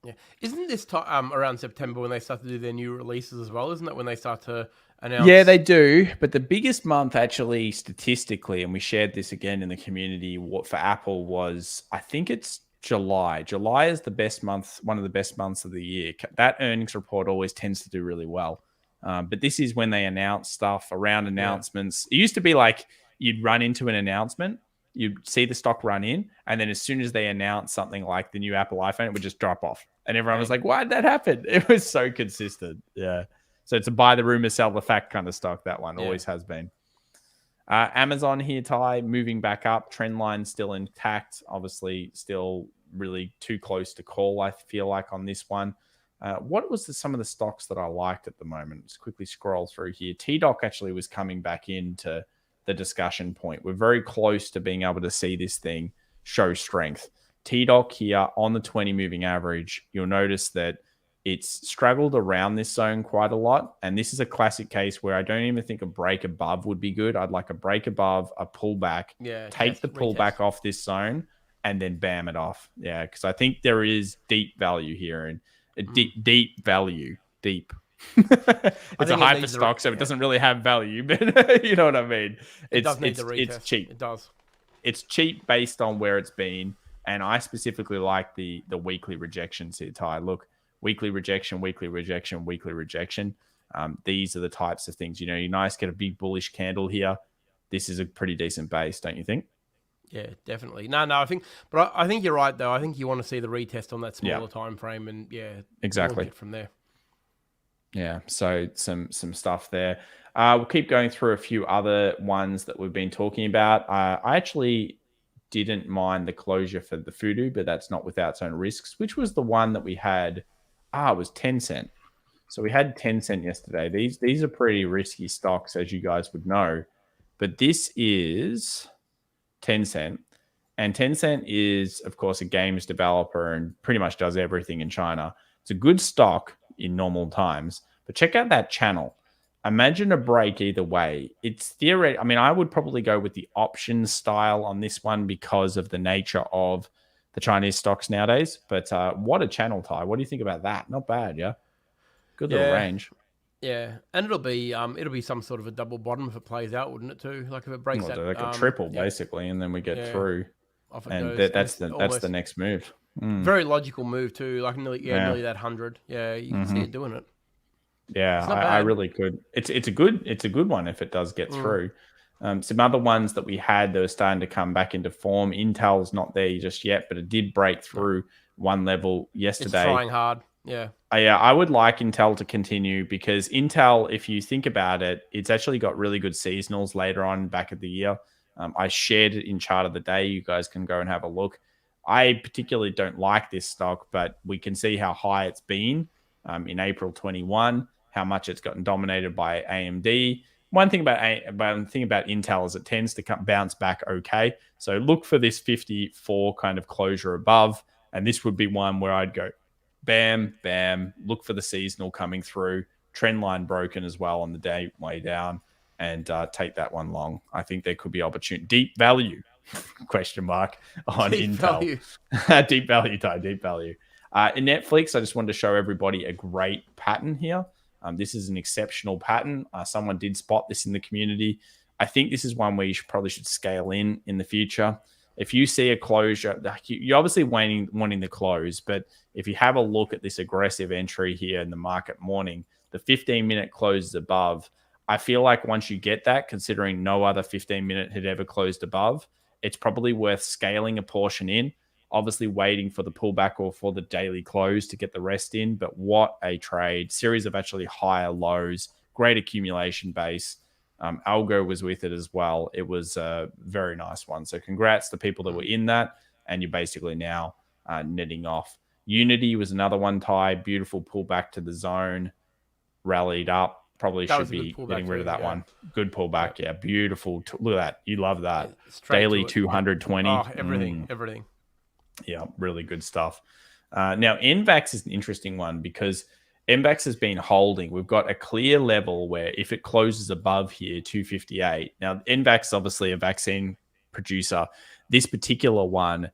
Yeah, isn't this around September when they start to do their new releases as well? Isn't that when they start to announce? Yeah, they do. But the biggest month, actually, statistically, and we shared this again in the community, for Apple was, I think it's July. July is the best month, one of the best months of the year. That earnings report always tends to do really well. But this is when they announce stuff around announcements. It used to be like you'd run into an announcement, you'd see the stock run in, and then as soon as they announce something like the new Apple iPhone, it would just drop off. And everyone was like, why did that happen? It was so consistent. Yeah. So it's a buy the rumor, sell the fact kind of stock. That one always has been. Amazon here, Ty, moving back up. Trend line still intact. Obviously, still really too close to call, I feel like, on this one. What was some of the stocks that I liked at the moment? Let's quickly scroll through here. TDOC actually was coming back into the discussion point. We're very close to being able to see this thing show strength. TDOC here on the 20 moving average, you'll notice that it's struggled around this zone quite a lot. And this is a classic case where I don't even think a break above would be good. I'd like a break above, a pullback, take the pullback off this zone, and then bam it off. Yeah, because I think there is deep value here, and deep value. It's a hyper stock, so it doesn't really have value, but you know what I mean. It's cheap. It does. It's cheap based on where it's been, and I specifically like the weekly rejections here, Ty. Look, weekly rejection, weekly rejection, weekly rejection. These are the types of things. You're nice, get a big bullish candle here. This is a pretty decent base, don't you think? Yeah, definitely. No, I think you're right though. I think you want to see the retest on that smaller time frame, and exactly from there. Yeah, so some stuff there. We'll keep going through a few other ones that we've been talking about. I actually didn't mind the closure for the Fudu, but that's not without its own risks. Which was the one that we had? It was Tencent. So we had Tencent yesterday. These are pretty risky stocks, as you guys would know. But this is Tencent. And Tencent is, of course, a games developer and pretty much does everything in China. It's a good stock in normal times. But check out that channel. Imagine a break either way. It's theoretical. I mean, I would probably go with the option style on this one because of the nature of the Chinese stocks nowadays. But what a channel, Ty. What do you think about that? Not bad, yeah? Good little range. Yeah, and it'll be some sort of a double bottom if it plays out, wouldn't it too? Like if it breaks Well, that, like a triple yeah, basically, and then we get yeah, through, off it and goes, and that's it's the almost next move. Mm, very logical move too. Like yeah. nearly that 100. Yeah, you can see Hmm. it doing it. Yeah, It's not I bad. really could. It's a good one if it does get Mm, through. Some other ones that we had that are starting to come back into form. Intel's not there just yet, but it did break no, through one level it's yesterday. trying hard. Yeah, Yeah, I would like Intel to continue because Intel, if you think about it, it's actually got really good seasonals later on back of the year. I shared it in chart of the day. You guys can go and have a look. I particularly don't like this stock, but we can see how high it's been in April 21, how much it's gotten dominated by AMD. One thing about Intel is it tends to bounce back okay. So look for this 54 kind of closure above, and this would be one where I'd go bam, bam. Look for the seasonal coming through. Trend line broken as well on the day way down, and take that one long. I think there could be opportunity. Deep value question mark on deep Intel. value. Deep value, Ty. Deep value. In Netflix, I just wanted to show everybody a great pattern here. This is an exceptional pattern. Someone did spot this in the community. I think this is one where you probably should scale in the future. If you see a closure, you're obviously wanting the close, but if you have a look at this aggressive entry here in the market morning, the 15-minute closes above. I feel like once you get that, considering no other 15-minute had ever closed above, it's probably worth scaling a portion in, obviously waiting for the pullback or for the daily close to get the rest in. But what a trade. Series of actually higher lows, great accumulation base. Algo was with it as well. It was a very nice one. So congrats to people that were in that. And you're basically now netting off. Unity was another one, Ty. Beautiful pullback to the zone, rallied up. Probably That should was a good be getting pullback rid of too. that Yeah, one. Good yeah, pullback. Yeah, beautiful. Look at that. You love yeah. that. Straight Daily to it. Yeah. 220. Oh, everything, everything. Yeah, really good stuff. Now, NVAX is an interesting one because NVAX has been holding. We've got a clear level where if it closes above here, 258. Now, NVAX is obviously a vaccine producer. This particular one,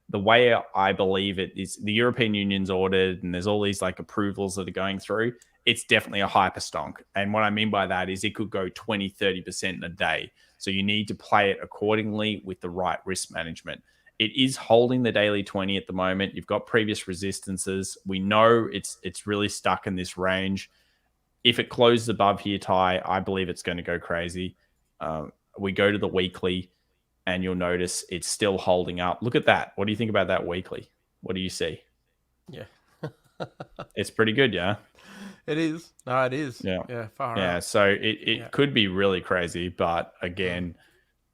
the way I believe it is the European Union's ordered and there's all these like approvals that are going through. It's definitely a hyper stonk. And what I mean by that is it could go 20, 30% in a day. So you need to play it accordingly with the right risk management. It is holding the daily 20 at the moment. You've got previous resistances. We know it's really stuck in this range. If it closes above here, Ty, I believe it's going to go crazy. We go to the weekly, and you'll notice it's still holding up. Look at that. What do you think about that weekly? What do you see? Yeah, It's pretty good, yeah? it is. No, it is. Yeah. Yeah, far Yeah, out. so it Yeah. could be really crazy, but Mm. again,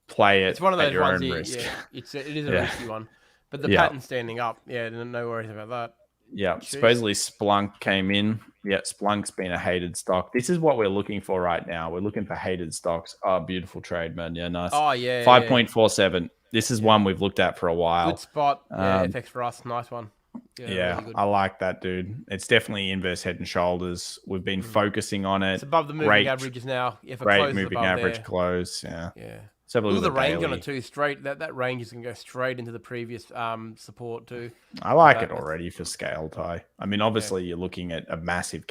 play It's it one of at those your ones. own risk. Yeah, it is a Yeah. risky one, but the Yeah. pattern standing up. Yeah, no worries about that. Yeah, Jeez. supposedly Splunk came in. Yeah, Splunk's been a hated stock. This is what we're looking for right now. We're looking for hated stocks. Oh, beautiful trade, man. Yeah, nice. Oh yeah, 5.47. This is yeah. one we've looked at for a Good while. spot. Yeah, Um, FX for us. Nice one. Yeah, yeah, really good. I like that, dude. It's definitely inverse head and shoulders. We've been Mm. focusing on It's it. above the moving Great, averages now. If it great closes moving above average there, close. Yeah. yeah. Let's have a Look look at the at the range on it daily. too. Straight that range is gonna go straight into the previous support too. I like it That's already for scale, Ty. I mean, yeah, obviously you're looking at a massive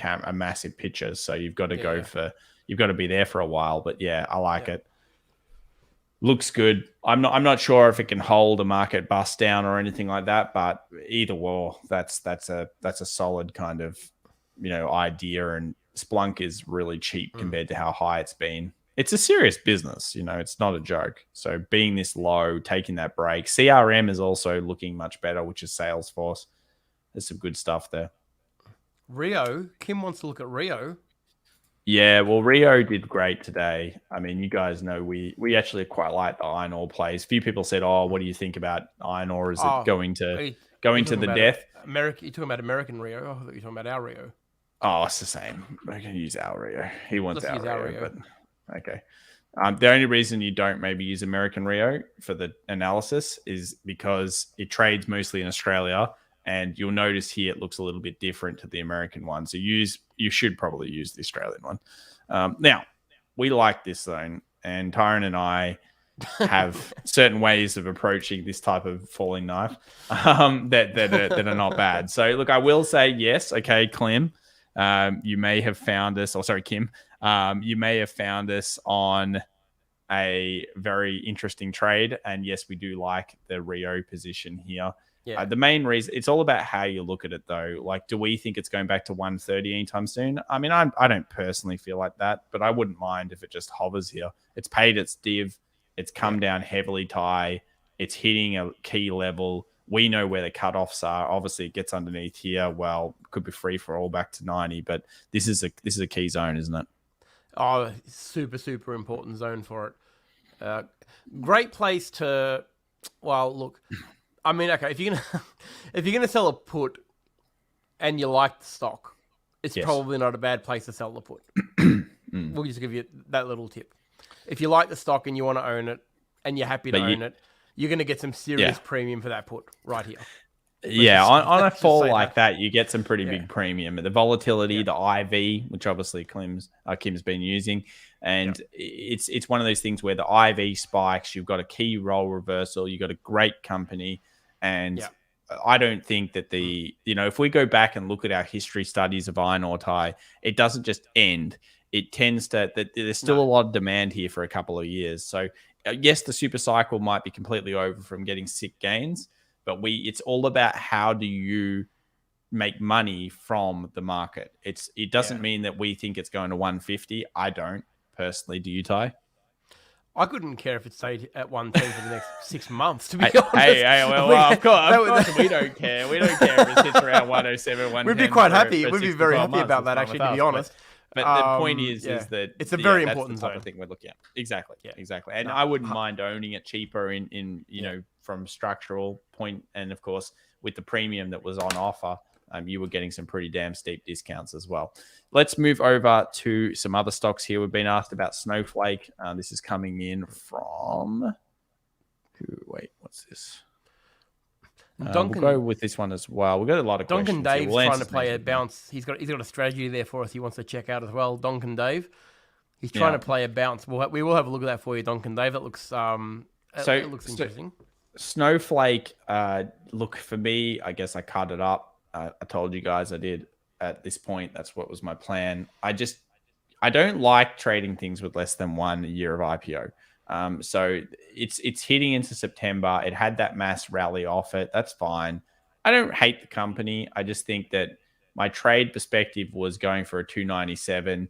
picture, so you've got to go yeah, for you've got to be there for a while. But yeah, I like yeah. it. Looks good. I'm not sure if it can hold a market bust down or anything like that, but either or, that's a solid kind of idea. And Splunk is really cheap Mm. compared to how high it's been. It's a serious business, it's not a joke. So being this low, taking that break, CRM is also looking much better, which is Salesforce. There's some good stuff there. Rio. Kim wants to look at Rio. Yeah, well, Rio did great today. I mean, you guys know we actually quite like the iron ore plays. Few people said, "Oh, what do you think about iron ore? Is it Oh, going are to you, going to the death?" America? You're talking about American Rio. Oh, I thought you were talking about our Rio. Oh, it's the same. I can use our Rio. He wants Let's our use our Rio, Rio. but okay. The only reason you don't maybe use American Rio for the analysis is because it trades mostly in Australia, and you'll notice here it looks a little bit different to the American one. So you should probably use the Australian one. Now, we like this zone, and Tyron and I have certain ways of approaching this type of falling knife that are not bad. So look, I will say yes, okay, Clem. You may have found us, or sorry, Kim, you may have found us on a very interesting trade. And yes, we do like the Rio position here. Yeah. The main reason, it's all about how you look at it, though. Like, do we think it's going back to 130 anytime soon? I mean, I don't personally feel like that, but I wouldn't mind if it just hovers here. It's paid its div. It's come down heavily, Ty. It's hitting a key level. We know where the cutoffs are. Obviously, it gets underneath here. Well, could be free for all back to 90, but this is a key zone, isn't it? Oh, super, super important zone for it. Great place to, well, look, I mean, okay, if you're gonna sell a put and you like the stock, it's probably not a bad place to sell the put. We'll just give you that little tip. If you like the stock and you want to own it and you're happy to own it, you're going to get some serious premium for that put right here. On a fall like that, you get some pretty big premium. The volatility, the IV, which obviously Kim's been using, and it's one of those things where the IV spikes. You've got a key role reversal. You've got a great company, and I don't think that if we go back and look at our history studies of iron ore, Thai, it doesn't just end. It tends to that there's still a lot of demand here for a couple of years. So yes, the super cycle might be completely over from getting sick gains. But it's all about how do you make money from the market. It doesn't mean that we think it's going to 150. I don't personally. Do you, Ty? I couldn't care if it stayed at 110 for the next 6 months, to be honest. Well, of course, we don't care. We don't care if it sits around 107, 110. We'd be quite happy. We'd be very happy about that, actually, to be honest. But the point is that it's a very important type of thing we're looking at. Exactly. And I wouldn't mind owning it cheaper in from structural point, and of course with the premium that was on offer, you were getting some pretty damn steep discounts as well. Let's move over to some other stocks here. We've been asked about Snowflake. This is coming in from what's this? We'll go with this one as well. We've got a lot of Duncan questions. Dave's trying to play a bounce. He's got a strategy there for us. He wants to check out as well. Duncan Dave, he's trying to play a bounce. We will have a look at that for you, Duncan Dave. That looks it looks interesting. Snowflake, look, for me, I guess I cut it up. I told you guys I did at this point. That's what was my plan. I don't like trading things with less than 1 year of IPO. So it's hitting into September. It had that mass rally off it. That's fine. I don't hate the company. I just think that my trade perspective was going for a 297.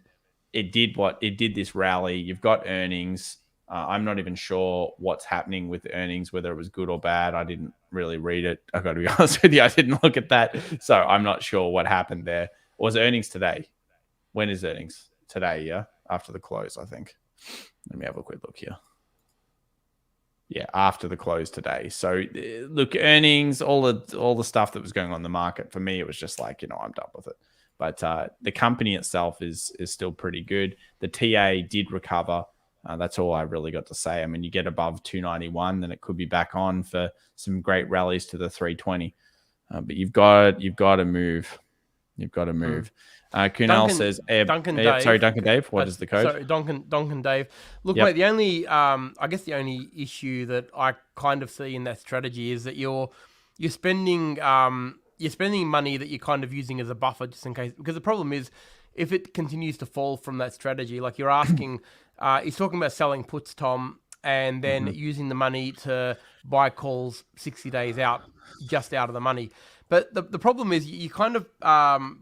It did this rally. You've got earnings. I'm not even sure what's happening with the earnings, whether it was good or bad. I didn't really read it. I've got to be honest with you. I didn't look at that. So I'm not sure what happened there. Was earnings today? When is earnings? Today, yeah? After the close, I think. Let me have a quick look here. Yeah, after the close today. So look, earnings, all the stuff that was going on in the market, for me, it was just like, I'm done with it. But the company itself is still pretty good. The TA did recover. That's all I really got to say. I mean, you get above 291, then it could be back on for some great rallies to the 320. But you've got to move. You've got to move. Kunal says, Duncan Dave. Sorry, Duncan Dave. What is the code? Sorry, Duncan Dave. Look, mate, the only, I guess the only issue that I kind of see in that strategy is that you're spending money that you're kind of using as a buffer just in case. Because the problem is, if it continues to fall from that strategy, like you're asking, he's talking about selling puts, Tom, and then using the money to buy calls 60 days out, just out of the money. But the problem is you kind of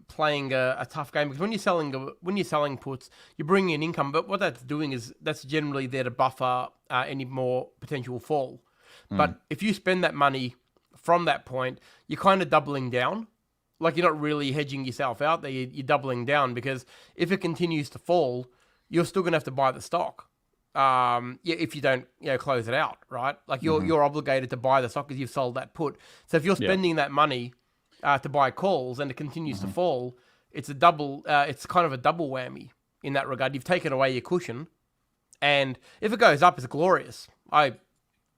playing a tough game, because when you're selling puts, you're bringing in income. But what that's doing is that's generally there to buffer any more potential fall. But if you spend that money from that point, you're kind of doubling down. Like you're not really hedging yourself out there. You're doubling down, because if it continues to fall, you're still going to have to buy the stock. If you don't close it out, right? Like you're obligated to buy the stock because you've sold that put. So if you're spending that money to buy calls and it continues to fall, it's a double. It's kind of a double whammy in that regard. You've taken away your cushion, and if it goes up, it's glorious.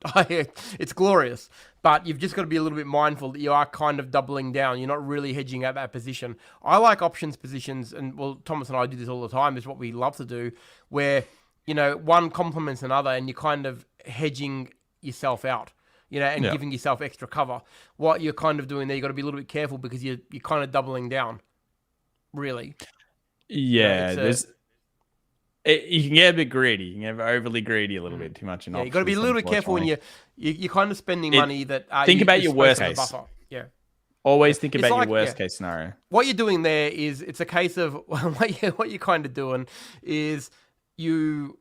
It's glorious, but you've just got to be a little bit mindful that you are kind of doubling down. You're not really hedging out that position. I like options positions, and Thomas and I do this all the time. It's what we love to do, where one complements another, and you're kind of hedging yourself out, and giving yourself extra cover. What you're kind of doing there, you got to be a little bit careful, because you're kind of doubling down. really. Yeah, It's you can get a bit greedy. You can get overly greedy a little bit too much in yeah, you got to be a options, little bit careful when unfortunately. you're kind of spending It money that Think about you're your supposed to worst have a case. buffer. Yeah. Yeah, Always think it's about your like worst case scenario. what you're doing there is it's a case of what you're kind of doing is you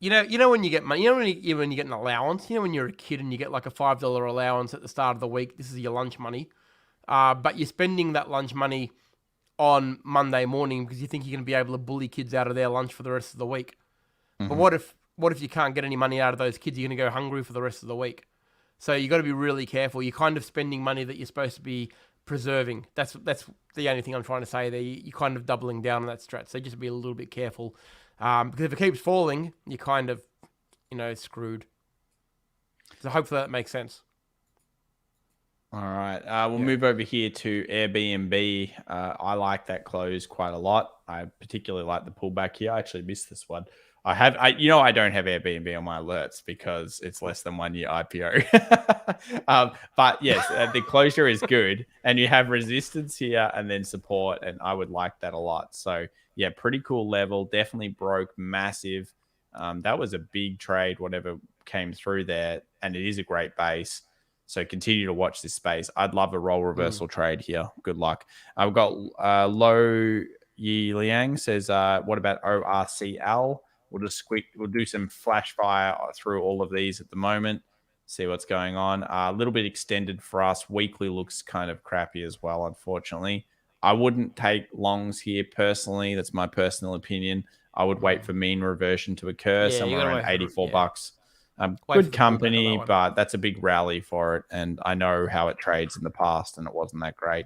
when you get money, when you get an allowance, when you're a kid and you get like a $5 allowance at the start of the week, this is your lunch money, but you're spending that lunch money on Monday morning because you think you're going to be able to bully kids out of their lunch for the rest of the week. But Mm-hmm. what if you can't get any money out of those kids? You're going to go hungry for the rest of the week. So you got to be really careful. You're kind of spending money that you're supposed to be preserving. That's the only thing I'm trying to say there. You're kind of doubling down on that strat. So just be a little bit careful, because if it keeps falling, you're kind of screwed. So hopefully that makes sense. All right. We'll move over here to Airbnb. I like that close quite a lot. I particularly like the pullback here. I actually missed this one. I don't have Airbnb on my alerts because it's less than 1 year IPO. But yes, the closure is good, and you have resistance here and then support, and I would like that a lot. So yeah, pretty cool level. Definitely broke massive. That was a big trade, whatever came through there, and it is a great base. So continue to watch this space. I'd love a role reversal trade here. Good luck. I've got Lo Yi Liang says, what about ORCL? We'll do some flash fire through all of these at the moment. See what's going on. A little bit extended for us. Weekly looks kind of crappy as well, unfortunately. I wouldn't take longs here personally. That's my personal opinion. I would wait for mean reversion to occur somewhere around $84. Good company, but that's a big rally for it. And I know how it trades in the past, and it wasn't that great.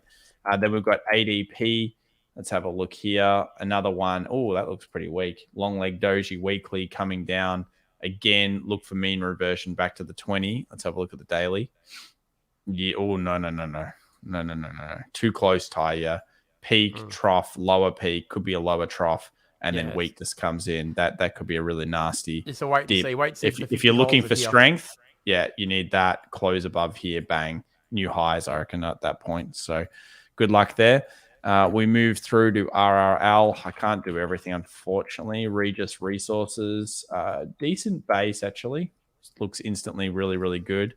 Then we've got ADP. Let's have a look here. Another one. Oh, that looks pretty weak. Long leg doji weekly coming down. Again, look for mean reversion back to the 20. Let's have a look at the daily. Yeah. Oh, no. Too close, Ty. Yeah. Peak, trough, lower peak. Could be a lower trough. And then weakness comes in. That could be a really nasty It's a wait dip. to see. Wait to see If you're looking for strength, yeah, you need that close above here. Bang. New highs, I reckon, at that point. So good luck there. We move through to RRL. I can't do everything, unfortunately. Regis Resources, decent base, actually. Looks instantly really, really good.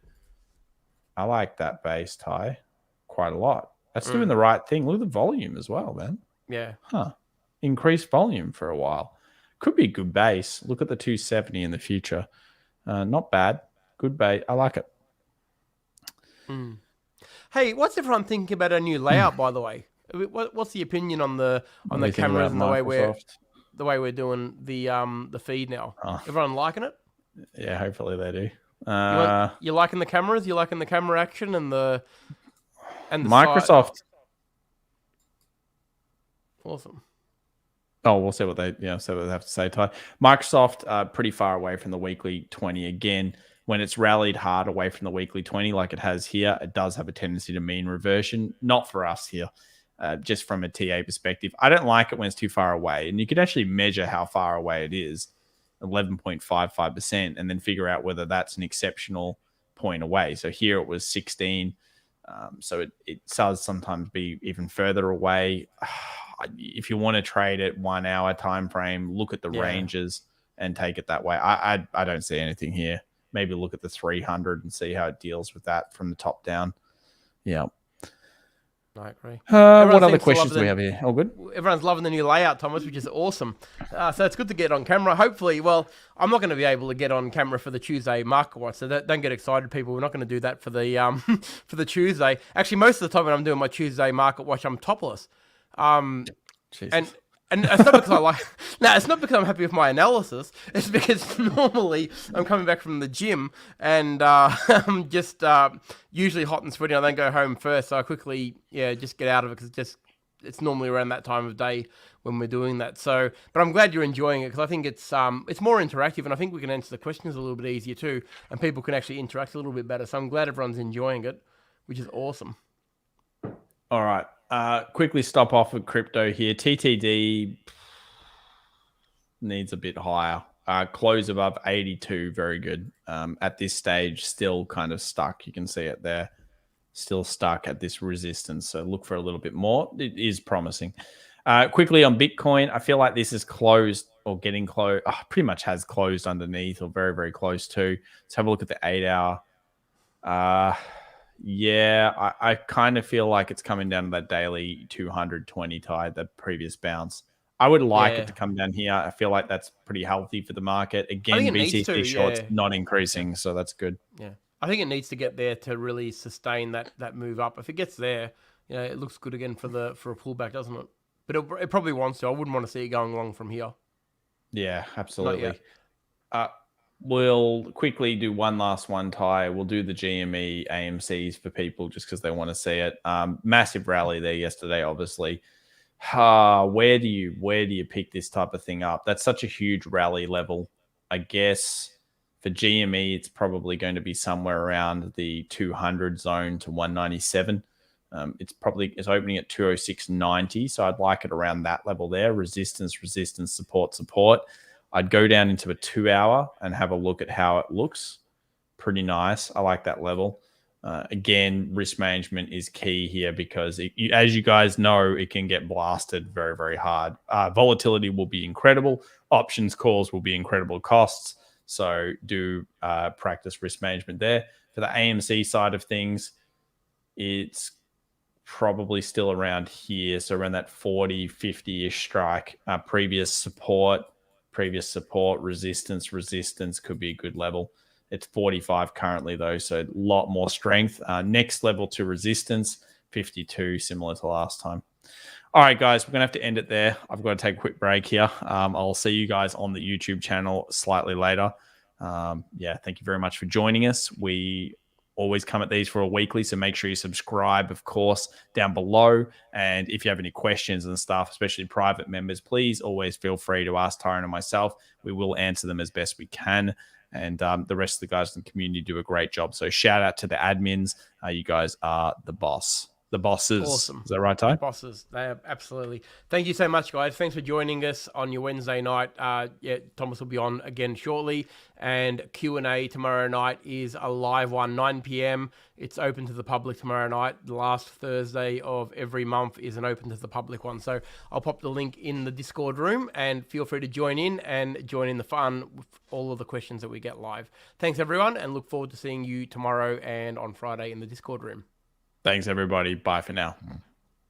I like that base, Ty, quite a lot. That's doing the right thing. Look at the volume as well, man. Yeah. Huh. Increased volume for a while. Could be a good base. Look at the 270 in the future. Not bad. Good base. I like it. Hey, what's everyone thinking about our new layout, by the way? What's the opinion on the cameras and the way we're doing the feed now? Everyone liking it? Yeah, hopefully they do. You liking the cameras? You liking the camera action and the Microsoft? Side? Awesome. Oh, we'll see what they have to say, Ty. Microsoft pretty far away from the weekly 20 again. When it's rallied hard away from the weekly 20 like it has here, it does have a tendency to mean reversion. Not for us here, just from a TA perspective. I don't like it when it's too far away. And you can actually measure how far away it is, 11.55%, and then figure out whether that's an exceptional point away. So here it was 16. So it does sometimes be even further away. If you want to trade at 1 hour time frame, look at the ranges and take it that way. I don't see anything here. Maybe look at the 300 and see how it deals with that from the top down. Yeah. I agree. What other questions do we have here? All good? Everyone's loving the new layout, Thomas, which is awesome. So it's good to get on camera. Hopefully, well, I'm not going to be able to get on camera for the Tuesday market watch, so don't get excited, people. We're not going to do that for the for the Tuesday. Actually, most of the time when I'm doing my Tuesday market watch, I'm topless. Jesus. And it's not because I like. No, it's not because I'm happy with my analysis. It's because normally I'm coming back from the gym and I'm just usually hot and sweaty. I then go home first, so I quickly just get out of it because it's normally around that time of day when we're doing that. So, but I'm glad you're enjoying it because I think it's more interactive, and I think we can answer the questions a little bit easier too, and people can actually interact a little bit better. So I'm glad everyone's enjoying it, which is awesome. All right. Quickly stop off with crypto here. TTD needs a bit higher. Close above 82, very good. At this stage, still kind of stuck. You can see it there. still stuck at this resistance. So look for a little bit more. It is promising. Quickly on Bitcoin, I feel like this is closed or getting close. Pretty much has closed underneath or very, very close to. Let's have a look at the 8 hour. Yeah, I kind of feel like it's coming down to that daily 220 tie, the previous bounce. I would like it Yeah. to come down here. I feel like that's pretty healthy for the market. I think Again, it needs to, BTC shorts yeah. not Yeah. increasing, so that's good. Yeah. I think it needs to get there to really sustain that move up. If it gets there, it looks good again for a pullback, doesn't it? But it probably wants to. I wouldn't want to see it going long from here. Yeah, Not yet. absolutely. Uh, we'll quickly do one last one, Ty. We'll do the GME AMCs for people just because they want to see it. Massive rally there yesterday, obviously. Where do you pick this type of thing up? That's such a huge rally level. I guess for GME, it's probably going to be somewhere around the 200 zone to 197. It's opening at 206.90, so I'd like it around that level there. Resistance, support. I'd go down into a 2 hour and have a look at how it looks. Pretty nice. I like that level. Again, risk management is key here because, as you guys know, it can get blasted very, very hard. Volatility will be incredible. Options calls will be incredible costs. So do practice risk management there. For the AMC side of things, it's probably still around here. So around that 40, 50-ish strike. Previous support, resistance could be a good level. It's 45 currently, though, so a lot more strength. Next level to resistance, 52, similar to last time. All right, guys, we're going to have to end it there. I've got to take a quick break here. I'll see you guys on the YouTube channel slightly later. Thank you very much for joining us. We always come at these for a weekly, so make sure you subscribe, of course, down below. And if you have any questions and stuff, especially private members, please always feel free to ask Tyron and myself. We will answer them as best we can. And the rest of the guys in the community do a great job. So shout out to the admins. You guys are the boss. The bosses. Awesome. Is that right, Ty? The bosses. They are absolutely. Thank you so much, guys. Thanks for joining us on your Wednesday night. Thomas will be on again shortly. And Q&A tomorrow night is a live one, 9 p.m. It's open to the public tomorrow night. The last Thursday of every month is an open to the public one. So I'll pop the link in the Discord room and feel free to join in the fun with all of the questions that we get live. Thanks, everyone, and look forward to seeing you tomorrow and on Friday in the Discord room. Thanks, everybody. Bye for now.